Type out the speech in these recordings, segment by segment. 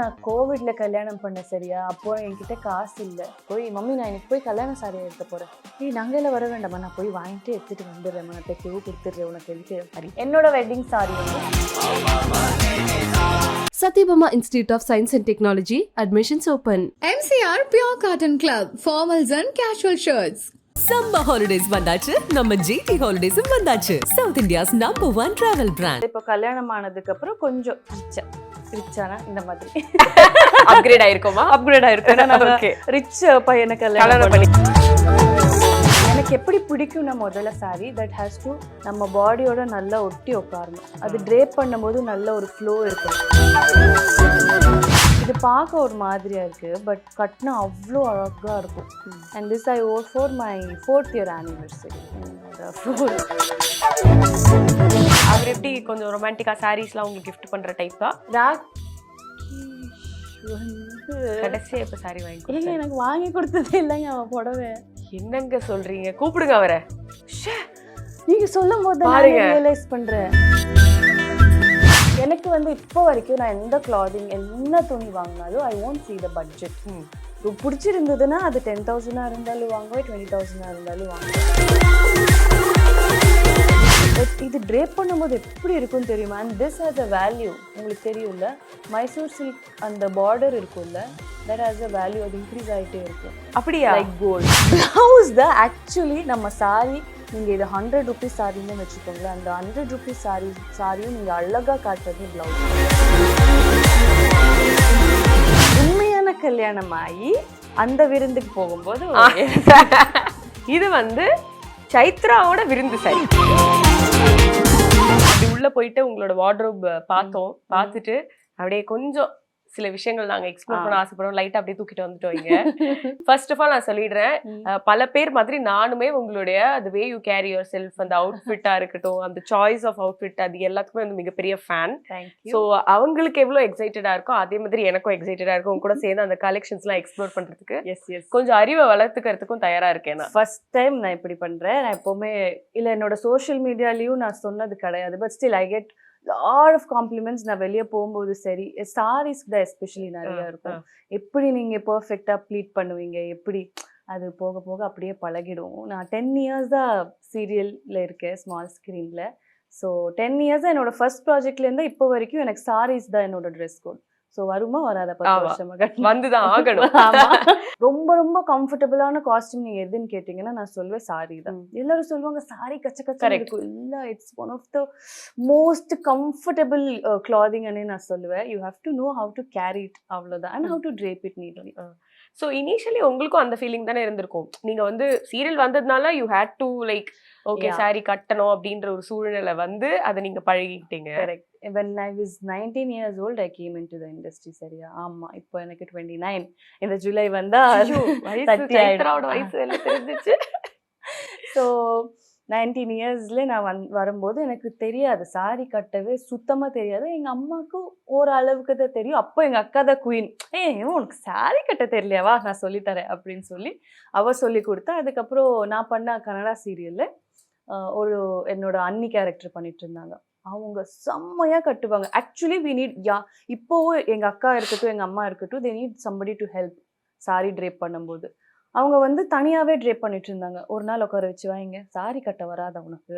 நான் கோவிட்ல கல்யாணம் பண்ண சரியா, அப்போ என்கிட்ட காசு இல்லை. போய் மம்மி நான் இன்னைக்கு போய் கல்யாண சாரி எடுக்க போறேன். நகையில வர வேண்டாமா, நான் போய் வாங்கிட்டு எடுத்துட்டு வந்துடுறேன், நான் தைக்கவோ கொடுத்துடுறேன் உனக்கு எதுக்கு. என்னோட வெட்டிங் சாரி வந்து Satyabama Institute of Science and Technology. Admissions open. MCR Pure Cotton Club. Formals and casual shirts. Summer holidays வந்தாச்சு, நம்ம GT Holidays வந்தாச்சு. South India's #1 travel brand. இப்போ கல்யாணம் ஆனதுக்கு அப்புறம் கொஞ்சம் ரிச்சானா இந்த மாதிரி அப்கிரேட் ஆயிருக்குமா? அப்கிரேட் ஆயிருக்கும். ஓகே, ரிச் பையனை கல்யாணம் பண்ணி எனக்கு எப்படி பிடிக்கும்னா முதல்ல சாரி தட் ஹேஸ் டு நம்ம பாடியோட நல்லா ஒட்டி உட்காரணும். அது ட்ரேப் பண்ணும்போது நல்ல ஒரு ஃப்ளோ இருக்கும். இது பார்க்க ஒரு மாதிரியா இருக்கு, பட் கட்டினா அவ்வளோ அழகா இருக்கும். And this I wore for my 4th year anniversary. அவர் எப்படி கொஞ்சம் ரொமான்டிக்கா சாரீஸ்லாம் உங்களுக்கு கிஃப்ட் பண்ற டைப்பா? கடைசியா இப்ப சாரி வாங்கி எனக்கு வாங்கி கொடுத்ததே இல்லைங்க அவன் புடவை. என்னங்க சொல்றீங்க? கூப்பிடுங்க அவரை. நீங்க சொல்லும் போது ரியலைஸ் பண்றேன். எனக்கு வந்து இப்போ வரைக்கும் நான் எந்த கிளாதிங் என்ன துணி வாங்கினாலும் I won't see the budget. பிடிச்சிருந்ததுன்னா அது 10,000 இருந்தாலும் வாங்குவேன், 20,000 இருந்தாலும் வாங்குவேன். இது ட்ரேப் பண்ணும்போது எப்படி இருக்கும்னு தெரியுமா? And this has a value. உங்களுக்கு தெரியும்ல, மைசூர் சில்க் அந்த பார்டர் இருக்கும்ல, தட் ஹேஸ் அ வேல்யூ. அது இன்க்ரீஸ் ஆகிட்டே இருக்கும். அப்படியா? Like gold. பிளவுஸ் தான் ஆக்சுவலி நம்ம சாரி. நீங்கள் இது 100 rupees சாரின்னு வச்சுக்கோங்களேன், அந்த 100 rupees சாரியும் நீங்கள் அழகாக காட்டுறது பிளவுஸ். உண்மையான கல்யாணம் ஆகி அந்த விருந்துக்கு போகும்போது இது வந்து சைத்ராவோட விருந்து சாரி. அப்படி உள்ள போயிட்டு உங்களோட வார்ட்ரோப் பார்த்தோம். பார்த்துட்டு அப்படியே கொஞ்சம் சில விஷயங்கள் நாங்க எக்ஸ்ப்ளோர் பண்ண ஆசைப்படுறோம். லைட்டா அப்படியே தூக்கிட்டு வந்துட்டோம் இங்க. ஃபர்ஸ்ட் ஆஃப் ஆல் நான் சொல்லிடுறேன், பல பேர் மாதிரி நானுமே உங்களுடைய the way you carry yourself, அந்த அவுட்ஃபிட்டா இருக்கட்டும், அந்த சாய்ஸ் ஆஃப் அவுட்ஃபிட், அது எல்லாத்துக்குமே வந்து மிகப்பெரிய ஃபேன். ஸோ அவங்களுக்கு எவ்வளவு எக்ஸைட்டடா இருக்கோ அதே மாதிரி எனக்கும் எக்ஸைட்டடா இருக்கும். உங்க கூட சேர்ந்து அந்த கலெக்ஷன்ஸ் எல்லாம் எக்ஸ்ப்ளோர் பண்றதுக்கு. கொஞ்சம் அறிவை வளர்த்துக்கிறதுக்கும் தயாரா இருக்கேன். நான் ஃபர்ஸ்ட் டைம் நான் இப்படி பண்றேன். நான் எப்பவுமே இல்ல என்னோட சோஷியல் மீடியாலயும் நான் சொன்னது கிடையாது, but still I get lot of compliments. நான் வெளியே போகும்போது சரி, சாரீஸ்க்கு தான் எஸ்பெஷலி நிறைய இருக்கும். எப்படி நீங்க பெர்ஃபெக்டா ப்ளீட் பண்ணுவீங்க, எப்படி அது போக போக அப்படியே பழகிடும். நான் 10 years தான் சீரியல்ல இருக்கேன், ஸ்மால் ஸ்க்ரீன்ல. ஸோ 10 years தான் என்னோட ஃபர்ஸ்ட் ப்ராஜெக்ட்லேருந்து இப்போ வரைக்கும் எனக்கு சாரீஸ் தான் என்னோட ட்ரெஸ் கோட். ஸோ வருமா வராத 10 வருஷமா வந்துதான் ஆகணும். ரொம்ப ரொம்ப கம்ஃபர்டபுளான காஸ்டியூம் நீங்க எதுன்னு கேட்டீங்கன்னா நான் சொல்வேன் சாரி தான். எல்லாரும் சொல்லுவாங்க சாரி கச்ச கச்ச இருக்கும். இல்ல, it's one of the most comfortable clothing நான் சொல்லுவேன். You have to know how to carry it, அவ்வளவுதான். And how to drape it neatly. So initially உங்களுக்கும் அந்த ஃபீலிங் தானே இருந்திருக்கும். நீங்க வந்து சீரியல் வந்ததுனால you had to like okay sari கட்டணும் அப்படின்ற ஒரு சூழ்நிலை வந்து அதை நீங்க பழகிக்கிட்டீங்க. Correct. when I was 19 years old I came into the industry. சரியா? ஆமா, இப்போ எனக்கு 29. இந்த ஜூலை வந்தா சைத்ராவோட வயசு எல்லாம் தெரிஞ்சிச்சு. ஸோ 19 yearsல நான் வரும்போது எனக்கு தெரியாது, சாரி கட்டவே சுத்தமா தெரியாது. எங்க அம்மாவுக்கும் ஒரு அளவுக்கு தான் தெரியும். அப்போ எங்க அக்கா தான் குயின். உனக்கு சாரி கட்ட தெரியலையாவா, நான் சொல்லித்தரேன் அப்படின்னு சொல்லி அவ சொல்லி கொடுத்தா. அதுக்கப்புறம் நான் பண்ண கன்னடா சீரியல்ல ஒரு என்னோட அண்ணி கேரக்டர் பண்ணிட்டு இருந்தாங்க. அவங்க செம்மையா கட்டுவாங்க. ஆக்சுவலி வி நீட் இப்போவும் எங்க அக்கா இருக்கட்டும் எங்க அம்மா இருக்கட்டும், they need somebody to help sorry drape பண்ணும்போது. அவங்க வந்து தனியாவே ட்ரேப் பண்ணிட்டு இருந்தாங்க. ஒரு நாள் உட்கார வச்சு, வாங்க சாரி கட்ட வராத உனக்கு,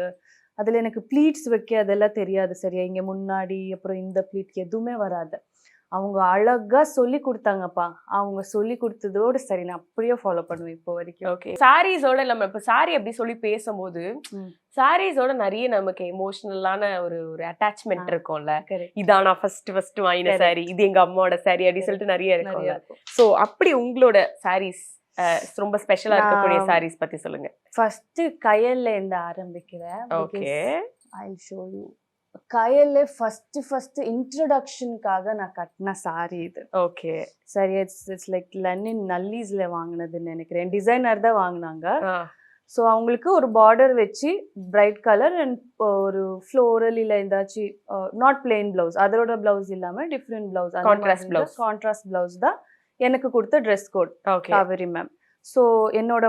அதுல எனக்கு ப்ளீட்ஸ் வைக்க அதெல்லாம் தெரியாது சரியா, இங்க முன்னாடி அப்புறம் இந்த ப்ளீட் எதுவுமே வராது. அவங்க அழகா சொல்லி கொடுத்தாங்கப்பா. அவங்க சொல்லி கொடுத்ததோடு சரி நான் அப்படியே ஃபாலோ பண்ணுவேன் இப்போ வரைக்கும். ஓகே, சாரீஸோட நம்ம இப்போ சாரி அப்படி சொல்லி பேசும்போது சாரீஸோட நிறைய நமக்கு எமோஷனலான ஒரு அட்டாச்மெண்ட் இருக்கும்ல. இதான் நான் ஃபர்ஸ்ட் வாங்கின சாரி, இது எங்க அம்மாவோட சாரி அப்படி சொல்லிட்டு நிறைய இருக்கும்ல. ஸோ அப்படி உங்களோட சாரீஸ் ரொம்ப ஸ்பெஷலா இருக்கக்கூடிய சாரீஸ் பத்தி சொல்லுங்க. ஃபர்ஸ்ட் கயல்ல இருந்து ஆரம்பிக்கிறேன். Okay, I will show you. கயல்ல ஃபர்ஸ்ட் இன்ட்ரோடக்ஷனுக்காக நான் கட்டின சாரி இது. ஓகே, சரி, இட்ஸ் லைக் லெனின் நல்லீஸ்ல வாங்கினதுன்னு நினைக்கிறேன். டிசைனர் தான் வாங்கினாங்க. ஸோ அவங்களுக்கு ஒரு பார்டர் வச்சு பிரைட் கலர் அண்ட் ஒரு ஃப்ளோரல் இல்லை ஏதாச்சும் நாட் பிளெயின் பிளவுஸ், அதோட பிளவுஸ் இல்லாமல் டிஃப்ரெண்ட் பிளவுஸ், கான்ட்ராஸ்ட் பிளவுஸ் தான் எனக்கு கொடுத்த dress code Kaveri ma'am. So என்னோட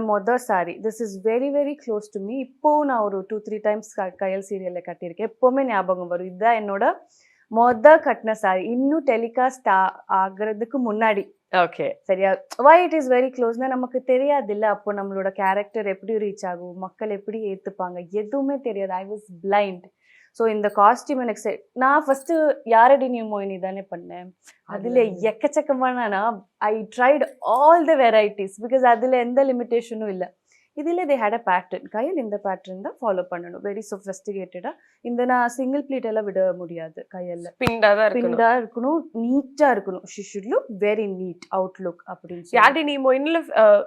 sari this is very very close to me. இப்போவும் நான் ஒரு 2-3 times கயல் சீரியலில் கட்டியிருக்கேன். எப்போவுமே ஞாபகம் வரும். இதுதான் என்னோட கட்டின சாரி இன்னும் டெலிகாஸ்ட் ஆகுறதுக்கு முன்னாடி. ஓகே. சரியா? வை இட் இஸ் வெரி க்ளோஸ்னா நமக்கு தெரியாது இல்ல, அப்போ நம்மளோட கேரக்டர் எப்படி ரீச் ஆகும், மக்கள் எப்படி ஏத்துப்பாங்க, எதுவுமே தெரியாது. I was blind. ஸோ இந்த காஸ்டியூம் எனக்கு நான் ஃபர்ஸ்ட் யாரடி நீ மோகினி தானே பண்ணேன். அதுல எக்கச்சக்கமான I tried all the varieties because அதுல எந்த லிமிட்டேஷனும் இல்லை. இதுல தே ஹேட் அ பேட்டர்ன். கையில் இந்த பேட்டர்ன் தான் ஃபாலோ பண்ணணும், வெரி சொஃபிஸ்டிகேட்டடா. இந்த நான் சிங்கிள் ப்ளீட் எல்லாம் விட முடியாது. கையில பிண்டா இருக்கணும், நீட்டா இருக்கணும். She should look very neat outlook அப்படின்னு சொல்லி. யாடி நீ மோயின்ல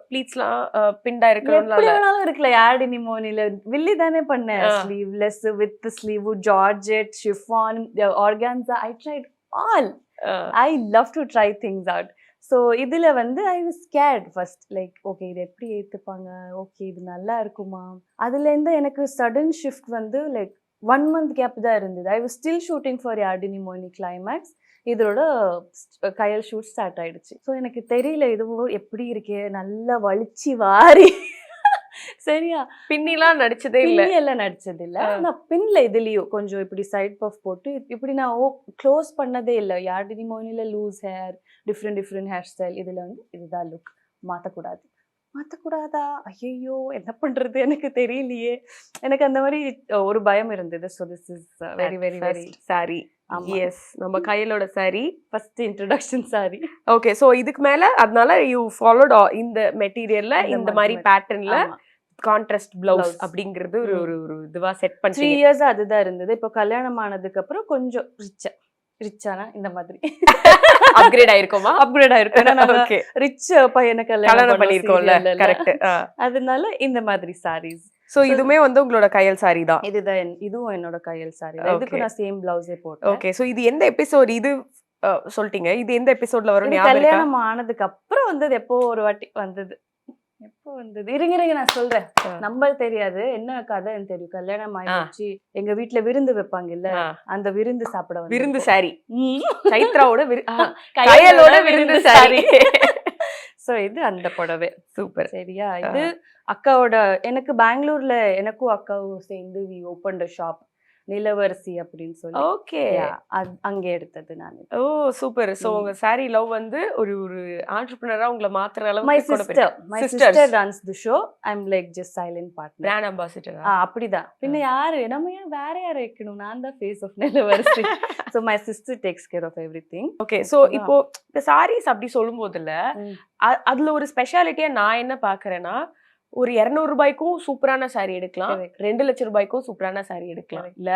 ப்ளீட்ஸ்லாம் பிண்டா எப்படி இருக்கணும்ல. வேணாலும் இருக்கல. யாடி நீ மோனில வில்லி தானே பண்ணேன். Sleeveless with sleeve, georgette, chiffon, organza. I tried all. I love to try things out. So இதில் வந்து I was scared first. Like okay இது எப்படி ஏற்றுப்பாங்க, ஓகே இது நல்லா இருக்குமா. அதுலேருந்து எனக்கு சடன் ஷிஃப்ட் வந்து லைக் 1 month கேப் தான் இருந்தது. I was still shooting for யாடினி மோகினி கிளைமேக்ஸ். இதோட கையல் ஷூட் ஸ்டார்ட் ஆயிடுச்சு. ஸோ எனக்கு தெரியல இதுவும் எப்படி இருக்கே, நல்லா வலிச்சு வாரி சரியா. பின்னிலாம் நடிச்சதே இல்ல. எல்லாம் நடிச்சது இல்ல. நான் பின்ல இதுலயும் கொஞ்சம் இப்படி சைட் பஃப் போட்டு இப்படி நான் க்ளோஸ் பண்ணதே இல்ல. யாடினி மோகினில loose hair, different hair style. இதுல வந்து இதுதான் லுக், மாத்தக்கூடாதா? ஐயோ என்ன பண்றது எனக்கு தெரியலையே. எனக்கு அந்த மாதிரி ஒரு பயம் இருந்தது. So this is very very very sari. Yes, நம்ம கையிலோட sari first introduction sari. Okay. So இதுக்கு மேல அதனால யூ ஃபாலோட் இந்த மெட்டீரியல்ல இந்த மாதிரி பேட்டர்ன்ல கான்ட்ராஸ்ட் பிளவுஸ் அப்படிங்கிறது ஒரு ஒரு இதுவா செட் பண்ணி 3 years அதுதான் இருந்தது. இப்போ கல்யாணம் ஆனதுக்கு அப்புறம் கொஞ்சம் ரிச்சானா இந்த மாதிரி அப்கிரேட் ஆயிருக்கோமா? அப்கிரேட் ஆயிருக்கோம். ஓகே. ரிச் பையனை கல்யாணம் பண்ணிருக்கோம்ல. கரெக்ட். அதனால இந்த மாதிரி சாரீஸ். சோ இதுமே வந்து உங்களோட கையல் சாரி தான். இதுவும் என்னோட கையல் சாரி. இதுக்கு நான் சேம் பிளவுஸே போட்டேன். ஓகே. சோ இது எந்த எபிசோட்? இது சொல்லிட்டீங்க, இது எந்த எபிசோட்ல வரும்? கல்யாணம் ஆனதுக்கு அப்புறம் வந்தது. எப்போ ஒரு வாட்டி வந்தது. எப்போ வந்தது? இருங்க நான் சொல்றேன். நம்பர் தெரியாது, என்ன கதைன்னு தெரியும். கல்யாணம் ஆயிடுச்சு, எங்க வீட்டுல விருந்து வைப்பாங்க இல்ல, அந்த விருந்து சாப்பிட வந்து விருந்து சாரி. சைத்ராவோட கையலோட விருந்து சாரி. சோ இது அந்த புடவை. சூப்பர். சரியா? இது அக்காவோட, எனக்கு பெங்களூர்ல எனக்கும் அக்காவும் சேர்ந்து வி ஓபன் த ஷாப், நிலவரசி அப்படின்னு சொல்லி. ஓகே. அங்க எடுத்தது நான். ஓ சூப்பர். சோ உங்க சாரி லவ் வந்து ஒரு ஒரு ஆண்டர்பிரினரா உங்களை மாத்துற அளவுக்கு. my sister runs the show. I'm like just silent partner, brand ambassador. அப்படிதான். பின்ன யாரு நம்ம ஏன் வேற யாரை வைக்கணும்? நான் தான் face of Nilavarasi. so my sister takes care of everything. Okay. So இப்போ இந்த சாரீஸ் அப்படி சொல்லும் போதுல அதுல ஒரு ஸ்பெஷாலிட்டியா நான் என்ன பாக்குறேன்னா, ஒரு 200 ரூபாய்க்கும் சூப்பரான சாரி எடுக்கலாம், 2 லட்சம் ரூபாய்க்கும் சூப்பரான சாரி எடுக்கலாம் இல்ல.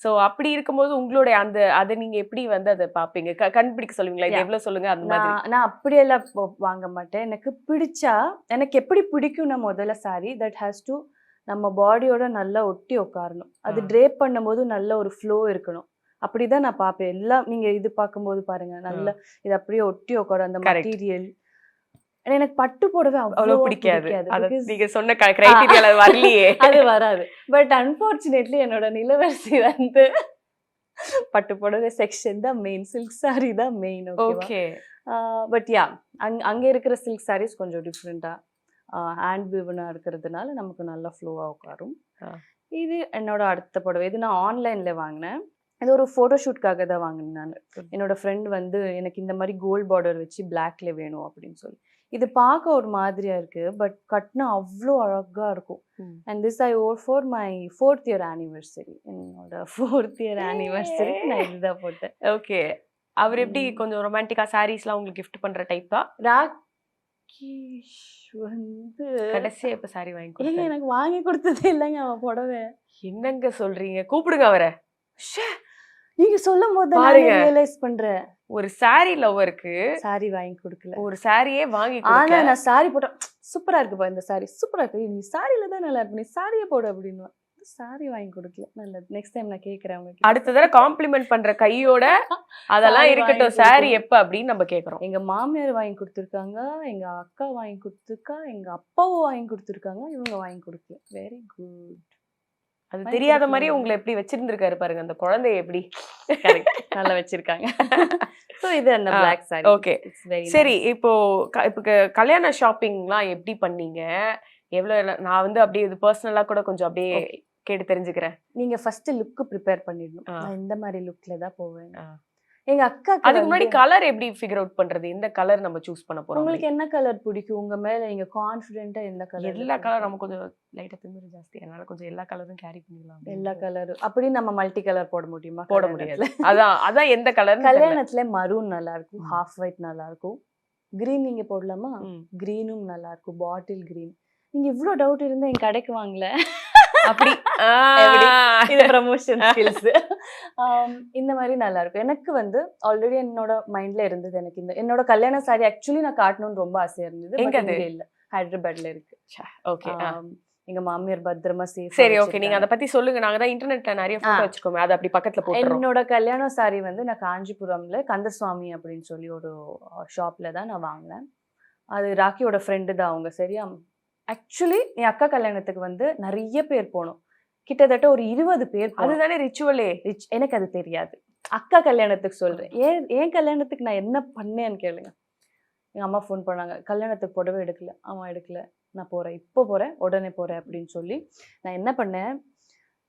சோ அப்படி இருக்கும்போது உங்களுடைய அந்த அதை நீங்க எப்படி வந்து அதை பாப்பீங்க, கண்டுபிடிக்க சொல்லுவீங்களா? இது எவ்வளவு சொல்லுங்க அந்த மாதிரி. நான் அப்படியெல்லாம் வாங்க மாட்டேன். எனக்கு பிடிச்சா, எனக்கு எப்படி பிடிக்கும்னா முதல்ல சாரி தட் ஹேஸ் டு நம்ம பாடியோட நல்லா ஒட்டி உட்காரணும். அது ட்ரேப் பண்ணும்போது நல்ல ஒரு ஃப்ளோ இருக்கணும். அப்படிதான் நான் பாப்பேன். எல்லாம் நீங்க இது பார்க்கும்போது பாருங்க, நல்லா இது அப்படியே ஒட்டி உட்காரும் அந்த மெட்டீரியல். எனக்கு பட்டு போடவே அவ்வளவு பிடிக்காது. நீங்க சொன்ன கிரைட்டீரியால வரலையே, அது வராது. பட் அன்பார்ச்சுனேட்லி என்னோட நிலவரசி வந்து பட்டு போடவே செக்ஷன் தான் மெயின், சில்க் சாரி தான் மெயின். ஓகே. பட் யா அங்க இருக்கிற சில்க் சாரீஸ் கொஞ்சம் டிஃப்ரெண்டா ஹேண்ட் வீவனா இருக்கிறதுனால நமக்கு நல்லா ஃப்ளோவா உட்காரும். இது என்னோட அடுத்த புடவை. இது நான் ஆன்லைன்ல வாங்கினேன். இது ஒரு ஃபோட்டோஷூட்காக தான் வாங்கினேன் நான். என்னோட ஃப்ரெண்ட் வந்து எனக்கு இந்த மாதிரி கோல்ட் பார்டர் வச்சு பிளாக்ல வேணும் அப்படின்னு சொல்லி. இது பார்க்க ஒரு மாதிரியா இருக்கு, பட் கட்டினா அவ்வளோ அழகா இருக்கும். And this I wore for my 4th year anniversary. என்னோட 4th year anniversary நான் இதுதான் போட்டேன். ஓகே. அவர் எப்படி கொஞ்சம் ரொமான்டிக்கா சாரீஸ்லாம் உங்களுக்கு கிஃப்ட் பண்ற டைப்பா? ராகேஷ் வந்து கடைசியா இப்ப சாரி வாங்கி கொடுத்தாரு. எனக்கு வாங்கி கொடுத்ததே இல்லைங்க அவன் புடவை. என்னங்க சொல்றீங்க? கூப்பிடுங்க அவரை. நீங்க சொல்லும் போது ரியலைஸ் பண்றேன், ஒரு சாரி லவருக்கு சாரி வாங்கி கொடுக்கல, ஒரு சாரியே வாங்கி ஆனா நான் சாரி போட்டேன், சூப்பரா இருக்குப்பா இந்த சாரி, சூப்பரா இருக்கு, நீ சாரியில தான் நல்லா இருக்கு, நீ சாரியே போடு அப்படின்னு. சாரி வாங்கி கொடுக்கல. நல்லது, நெக்ஸ்ட் டைம் நான் கேக்குறேன் அவங்க. அடுத்த தடவை காம்ப்ளிமெண்ட் பண்ற கையோட அதெல்லாம் இருக்கட்டும், சாரி எப்ப அப்படின்னு நம்ம கேக்குறோம். எங்க மாமியார் வாங்கி கொடுத்துருக்காங்க, எங்க அக்கா வாங்கி கொடுத்துருக்கா, எங்க அப்பாவும் வாங்கி கொடுத்துருக்காங்க, இவங்க வாங்கி கொடுக்கல. Very good. அது தெரியாத மாதிரி உங்களை எப்படி வச்சிருந்திருக்காரு பாருங்க, அந்த குழந்தைய எப்படி நல்லா வச்சிருக்காங்க. சோ இது அந்த பிளாக் சாரி. ஓகே சரி. இப்போ கல்யாண ஷாப்பிங்லாம் எப்படி பண்ணீங்க? எவ்வளவு? நான் வந்து அப்படியே இது பர்சனலா கூட கொஞ்சம் அப்படியே கேட்டு தெரிஞ்சுக்கிறேன். நீங்க ஃபர்ஸ்ட் லுக் ப்ரிப்பேர் பண்ணிடணும். ஆ. நான் இந்த மாதிரி லுக்ல தான் போவேன். ஆ. எங்க அக்காக்கு அதுக்கு முன்னாடி வந்து, கலர் எப்படி ஃபிகர் அவுட் பண்றது? எந்த கலர் நம்ம சூஸ் பண்ண போறோம்? உங்களுக்கு என்ன கலர் பிடிக்கும்? உங்க மேல நீங்க கான்ஃபிடென்ட்டா எந்த கலர்? எல்லா கலர் நம்ம கொஞ்சம் லைட்டா திமிரு ஜாஸ்தி, அதனால கொஞ்சம் எல்லா கலரும் கேரி பண்ணிடலாம். எல்லா கலர் அப்படி நம்ம மல்டி கலர் போட முடியுமா? போட முடியாது. அதான் எந்த கலர்? கல்யாணத்துல மரூன் நல்லா இருக்கும், ஹாஃப் ஒயிட் நல்லா இருக்கும், கிரீன் நீங்க போடலாமா? கிரீனும் நல்லா இருக்கும், பாட்டில் கிரீன். நீங்க இவ்ளோ டவுட் இருந்தா என் கடைக்கு வாங்கல. அப்படி இது ப்ரமோஷன் ஸ்கில்ஸ். இந்த மாதிரி நல்லா இருக்கும். எனக்கு வந்து ஆல்ரெடி என்னோட மைண்ட்ல இருந்தது. எனக்கு இந்த என்னோட கல்யாண சாரி ஆக்சுவலி நான் காட்டணும்னு ரொம்ப ஆசையா இருந்தது. எங்க அது? இல்ல, ஹைதராபாத்ல இருக்கு. ஓகே. எங்க மாமியார் பத்திரமா சேஃப். சரி, ஓகே, நீங்க அத பத்தி சொல்லுங்க. நாங்க தான் இன்டர்நெட்ல நிறைய போட்டோ வச்சுக்கோமே, அத அப்படி பக்கத்துல போட்டுறோம். என்னோட கல்யாண சாரி வந்து நான் காஞ்சிபுரம்ல கந்தசுவாமி அப்படின்னு சொல்லி ஒரு ஷாப்ல தான் நான் வாங்கினேன். அது ராக்கியோட ஃப்ரெண்டு தான் அவங்க. சரியா? ஆக்சுவலி என் அக்கா கல்யாணத்துக்கு வந்து நிறைய பேர் போனோம். கிட்டத்தட்ட ஒரு 20 பேர். அதுதானே ரிச்சுவலே. எனக்கு அது தெரியாது. அக்கா கல்யாணத்துக்கு சொல்றேன். ஏன் கல்யாணத்துக்கு நான் என்ன பண்ணேன்னு கேளுங்க. எங்க அம்மா ஃபோன் பண்ணாங்க, கல்யாணத்துக்கு புடவை எடுக்கல. ஆமா எடுக்கல, நான் போறேன், இப்போ போறேன், உடனே போறேன் அப்படின்னு சொல்லி நான் என்ன பண்ணேன்,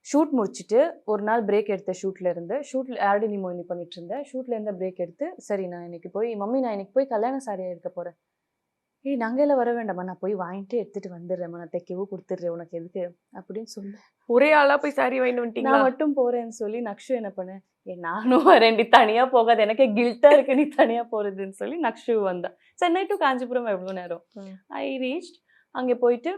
ஷூட் முடிச்சுட்டு ஒரு நாள் பிரேக் எடுத்தேன். ஷூட்ல ஆல்ரெடி நீ மோனி பண்ணிட்டு இருந்தேன். ஷூட்ல இருந்து பிரேக் எடுத்து, சரி நான் இன்னைக்கு போய் மம்மி நான் இன்னைக்கு போய் கல்யாண சாரியா எடுக்க போறேன். ஏய் நாங்க எல்லாம் வர வேண்டாமா, நான் போய் வாங்கிட்டு எடுத்துட்டு வந்துடுறேம்மா, நான் தைக்கவும் கொடுத்துட்றேன், உனக்கு எதுக்கு அப்படின்னு சொன்னேன். ஒரே ஆளா போய் சாரி வாங்கிட்டு வந்துட்டீங்களா? நான் மட்டும் போறேன்னு சொல்லி நக்ஷு என்ன பண்ணேன், நானும் வரேன்டி, தனியா போகாது, எனக்கு கில்ட்டா இருக்கு நீ தனியா போறதுன்னு சொல்லி நக்ஷு வந்தா. சென்னை டு காஞ்சிபுரம் எவ்வளவு நேரம். ஐ ரீச்ட். அங்கே போயிட்டு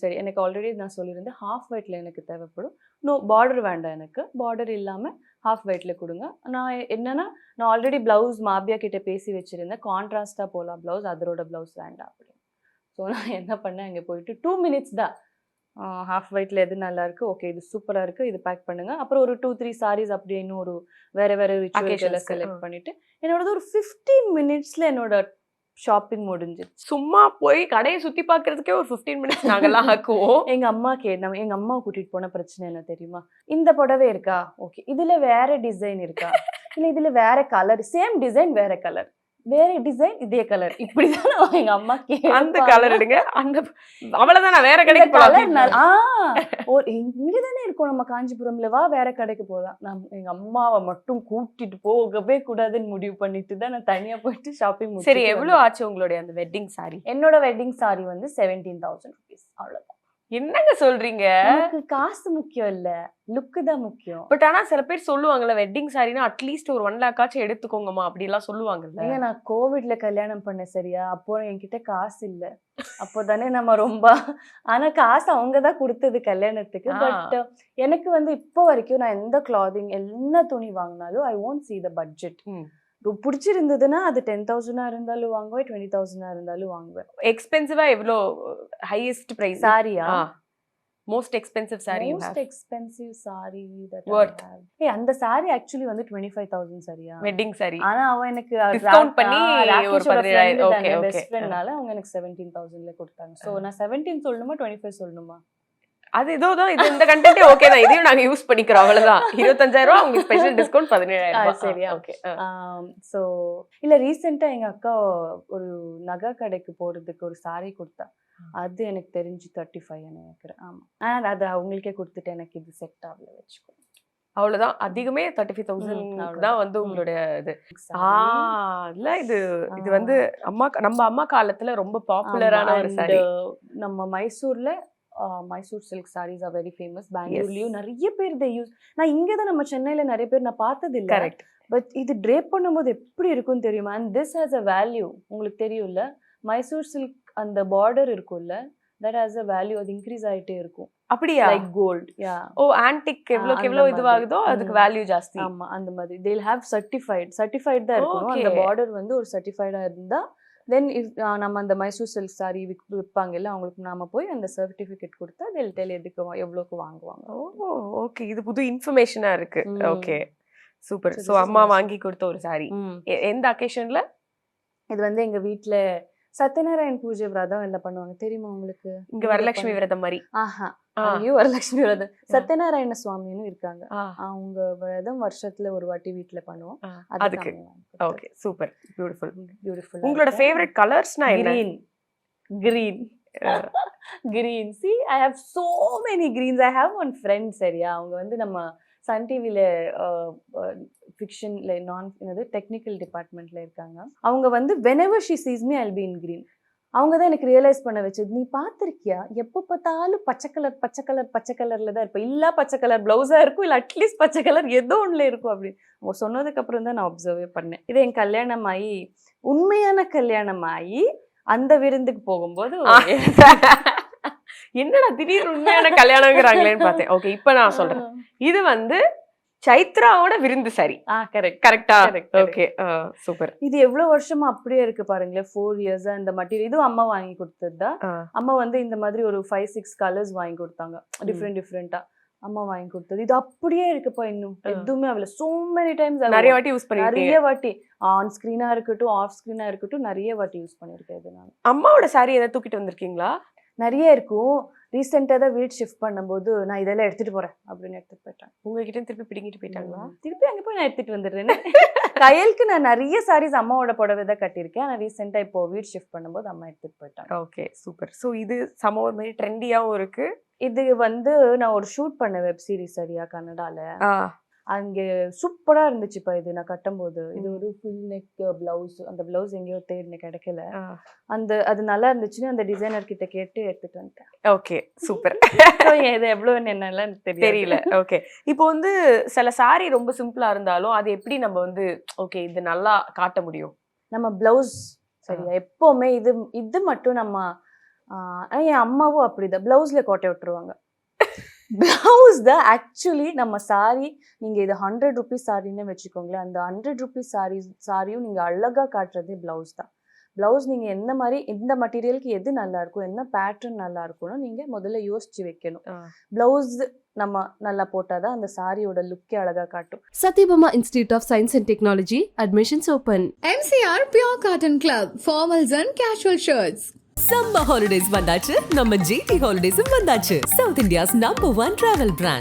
சரி எனக்கு ஆல்ரெடி நான் சொல்லியிருந்தேன் ஹாஃப் ஒயிட்ல எனக்கு தேவைப்படும், நோ பார்டர் வேண்டாம், எனக்கு பார்டர் இல்லாம ஹாஃப் ஒயிட்ல கொடுங்க. நான் என்னன்னா நான் ஆல்ரெடி பிளவுஸ் மாபியா கிட்ட பேசி வச்சிருந்தேன், கான்ட்ராஸ்டா போகலாம் பிளவுஸ், அதரோட பிளவுஸ் வேண்டாம் அப்படின்னு. ஸோ நான் என்ன பண்ணேன், அங்கே போயிட்டு 2 minutes தான், ஹாஃப் ஒயிட்ல எது நல்லா இருக்கு, ஓகே இது சூப்பரா இருக்கு, இது பேக் பண்ணுங்க. அப்புறம் ஒரு 2-3 சாரீஸ் அப்படியே இன்னும் ஒரு வேற ரிச்சுவல்ஸ் செலக்ட் பண்ணிட்டு என்னோட ஒரு 15 minutesல என்னோட ஷாப்பிங் முடிஞ்சிருச்சு. சும்மா போய் கடையை சுத்தி பாக்குறதுக்கே ஒரு 15 minutes நாங்கெல்லாம் ஆக்குவோம். எங்க அம்மாவை கூட்டிட்டு போன பிரச்சனை என்ன தெரியுமா, இந்த புடவை இருக்கா, ஓகே இதுல வேற டிசைன் இருக்கா, இல்ல இதுல வேற கலர், சேம் டிசைன் வேற கலர், வேற டிசைன் இதே கலர், இப்படிதான் எங்க அம்மா அந்த கலர் எடுங்க, அந்த அவ்வளவுதான், நான் வேற கடைக்கு போலாம். இங்கதானே இருக்கோம் நம்ம காஞ்சிபுரம்ல, வா வேற கடைக்கு போகலாம். நான் எங்க அம்மாவை மட்டும் கூட்டிட்டு போகவே கூடாதுன்னு முடிவு பண்ணிட்டு தான் நான் தனியா போயிட்டு ஷாப்பிங். சரி, எவ்வளவு ஆச்சு உங்களுடைய அந்த வெட்டிங் சாரி? என்னோட வெட்டிங் சாரி வந்து 17,000 rupees. அவ்வளவுதான். என்னங்க சொல்றீங்க? எனக்கு காசு முக்கியம் இல்ல, லுக்கு தான் முக்கியம். பட் ஆனா சில பேர் சொல்லுவாங்கல்ல, வெட்டிங் சாரினா அட்லீஸ்ட் ஒரு 1 lakh ஆச்சும் எடுத்துக்கோங்கம்மா அப்படி எல்லாம் சொல்லுவாங்கல்ல. ஏங்க நான் கோவிட்ல கல்யாணம் பண்ணேன் சரியா, அப்போ என்கிட்ட காசு இல்ல, அப்போதானே நம்ம ரொம்ப, ஆனா காசு அவங்கதான் கொடுத்தது கல்யாணத்துக்கு. பட் எனக்கு வந்து இப்போ வரைக்கும் நான் எந்த கிளாதிங் என்ன துணி வாங்கினாலும் ஐ won't see the budget. பிடிச்சிருந்ததுன்னா அது 10,000 இருந்தாலும் வாங்குவேன், 20,000 இருந்தாலும் வாங்குவேன். எக்ஸ்பென்சிவா எவ்வளோ ஹையஸ்ட் பிரைஸ் சாரியா? Most expensive sari you most have? Expensive sari that Worth. அந்த சாரி ஆக்சுவலி வந்து 25,000 சரியா, வெட்டிங் சாரி. ஆனா அவன் எனக்கு டிஸ்கவுண்ட் பண்ணி ஒரு 17,000. Okay okay. பெஸ்ட் ஃப்ரெண்ட்னால அவங்க எனக்கு 17,000ல கொடுத்தாங்க. சோ நான் 17 சொல்லணுமா 25 சொல்லணுமா? அது இதோதான், இது இந்த கண்டென்ட்டே ஓகே தான், இதையும் நாங்க யூஸ் பண்ணிக்கிறோம் அவ்வளவுதான். 25,000 உங்களுக்கு ஸ்பெஷல் டிஸ்கவுண்ட் 17,000. சரியா? ஓகே. சோ இல்ல ரீசெண்டா எங்க அக்கா ஒரு நகை கடைக்கு போறதுக்கு ஒரு சாரி கொடுத்தா, அது எனக்கு தெரிஞ்சு 35 நினைக்கிறேன். ஆமா, ஆனா அது அவங்களுக்கே கொடுத்துட்டு எனக்கு இது செட் ஆகல வச்சுக்கோ. அவ்வளவுதான், அதிகமே 35,000 தான் வந்து உங்களுடைய இது. இல்ல இது வந்து நம்ம அம்மா காலத்துல ரொம்ப பாப்புலரான ஒரு சாரி. நம்ம மைசூர்ல Mysore silk saris are very famous. பெங்களூர்லயும் நிறைய பேர் இதை யூஸ், நான் இங்கதான் நம்ம சென்னையில நிறைய பேர் நான் பார்த்தது இல்ல. கரெக்ட். பட் இது ட்ரேப் பண்ணும்போது எப்படி இருக்கும்னு தெரியுமா? And this has a value. உங்களுக்கு தெரியும்ல, மைசூர் சில்க் அந்த பார்டர் இருக்கும்ல, தட் ஹாஸ் அ வேல்யூ. அது இன்க்ரீஸ் ஆயிட்டே இருக்கும். அப்படியா? Like gold. Yeah. Oh, antique எவ்வளவு இதுவாகுதோ அதுக்கு வேல்யூ ஜாஸ்தி. ஆமா, அந்த மாதிரி they will have certified தான் இருக்கணும். அந்த பார்டர் வந்து ஒரு சர்டிஃபைடா இருந்தா தென் நம்ம அந்த மைசூர் சில்க் சாரி விற்பாங்கல்ல, அவங்களுக்கு நாம போய் அந்த சர்டிபிகேட் கொடுத்தா they'll tell எதுக்கு எவ்வளவுக்கு வாங்குவாங்க. ஓ ஓகே, இது புது இன்ஃபர்மேஷனா இருக்கு. Okay super. சோ அம்மா வாங்கி கொடுத்த ஒரு சாரி எந்த அகேஷன்ல? இது வந்து எங்க வீட்ல சத்யநாராயண் பூஜை விரதம் எல்லாம் பண்ணுவாங்க, தெரியுமா உங்களுக்கு? இங்க வரலட்சுமி விரதம் மாதிரி. ஐயோ வரலட்சுமி விரதம், சத்யநாராயண சுவாமின்னு இருக்காங்க, அவங்க விரதம் வருஷத்துல ஒரு வாட்டி வீட்ல பண்ணுவோம். அதுக்கு ஓகே சூப்பர், பியூட்டிஃபுல். உங்களோட ஃபேவரட் கலர்ஸ்னா என்ன? Green. green. See, I have so many greens. I have one friend, சரியா, அவங்க வந்து நம்ம சன் டிவில ஃபிக்ஷன்ல என்னது டெக்னிக்கல் டிபார்ட்மெண்ட்ல இருக்காங்க. அவங்க வந்து whenever she sees me I'll be in green. அவங்க தான் எனக்கு ரியலைஸ் பண்ண வச்சது, நீ பார்த்திருக்கியா எப்போ பார்த்தாலும் பச்சை கலர்ல தான் இருப்ப, இல்ல பச்சை கலர் பிளவுஸா இருக்கும், இல்ல அட்லீஸ்ட் பச்சை கலர் ஏதோ ஒண்ணுல இருக்கும் அப்படின்னு. அவங்க சொன்னதுக்கு அப்புறம் தான் நான் அப்சர்வே பண்ணேன். இது என் கல்யாணம் ஆகி உண்மையான கல்யாணம் ஆகி அந்த விருந்துக்கு போகும்போது என்னடா திடீர்னு உண்மையான கல்யாணங்கிறாங்களேன்னு பார்த்தேன். ஓகே, இப்ப நான் சொல்றேன். இது வந்து சைத்ராவோட விருந்து சாரி. கரெக்டா? Okay, super. இது எவ்வளவு வருஷமா அப்படியே இருக்கு பாருங்களேன். 4 years இந்த மெட்டீரியல் இதுவும் அம்மா வாங்கி கொடுத்ததுதான். அம்மா வந்து இந்த மாதிரி ஒரு 5-6 கலர்ஸ் வாங்கி கொடுத்தாங்க, டிஃப்ரெண்டா அம்மா வாங்கி கொடுத்தது. இது அப்படியே இருக்குப்பா, இன்னும் எதுவுமே அவள so many times நிறைய வாட்டி யூஸ் பண்ணிருக்கீங்க. நிறைய வாட்டி ஆன் ஸ்கிரீனா இருக்கட்டும் ஆஃப் ஸ்கிரீனா இருக்கட்டும் நிறைய வாட்டி யூஸ் பண்ணிருக்கேன். இது நான் அம்மாவோட சாரி ஏதாவது தூக்கிட்டு வந்திருக்கீங்களா? நிறைய இருக்கும். ரீசெண்டா தான் வீடு ஷிஃப்ட் பண்ணும்போது நான் இதெல்லாம் எடுத்துட்டு போறேன் அப்படின்னு எடுத்துட்டு போயிட்டேன். உங்ககிட்ட திருப்பி பிடிங்கிட்டு போயிட்டாங்களா? திருப்பி அங்க போய் நான் எடுத்துட்டு வந்துடுறேன்னு. கையலுக்கு நான் நிறைய சாரீஸ் அம்மாவோட புடவை தான் கட்டியிருக்கேன். ஆனா ரீசெண்டா இப்போ வீடு ஷிஃப்ட் பண்ணும்போது அம்மா எடுத்துட்டு போயிட்டாங்க. Okay, super. ஸோ இது சம ஒரு மாதிரி ட்ரெண்டியாவும் இருக்கு. இது வந்து நான் ஒரு ஷூட் பண்ண வெப் சீரிஸ் சரியா கன்னடால, அங்கே சூப்பரா இருந்துச்சுப்பா. இது நான் கட்டும்போது இது ஒரு ஃபுல் நெக் பிளவுஸ். அந்த பிளவுஸ் எங்கேயோ தேடின கிடைக்கல. அது நல்லா இருந்துச்சுன்னு அந்த டிசைனர் கிட்ட கேட்டு எடுத்துட்டு வந்துட்டேன். Okay, super. இது எவ்வளவு என்னெல்லாம் தெரியல. ஓகே, இப்போ வந்து சில சாரி ரொம்ப சிம்பிளா இருந்தாலும் அது எப்படி நம்ம வந்து ஓகே இது நல்லா காட்ட முடியும்? நம்ம பிளவுஸ் சரியா எப்பவுமே இது மட்டும் நம்ம என் அம்மாவும் அப்படிதான் பிளவுஸ்ல கோட்டை விட்டுருவாங்க. பிளவுஸ் தான் ஆக்சுவலி நம்ம சாரி. நீங்க இது 100 rupees சாரின்னு வச்சுக்கோங்களேன். அந்த 100 rupees சாரியும் நீங்க அழகா காட்டுறதே பிளவுஸ் தான். பிளவுஸ் நீங்க எந்த மாதிரி எந்த மெட்டீரியலுக்கு எது நல்லா இருக்கும், என்ன பேட்டர்ன் நல்லா இருக்கும்னு நீங்க முதல்ல யோசிச்சு வைக்கணும். பிளவுஸ் நம்ம நல்லா போட்டாதான் அந்த சாரியோட லுக்கே அழகா காட்டும். Satyabama Institute of Science and Technology. Admissions open. MCR Pure Cotton Club, formals and casual shirts. Summer holidays வந்தாச்சு, நம்ம GT Holidays வந்தாச்சு. South India's #1 travel brand.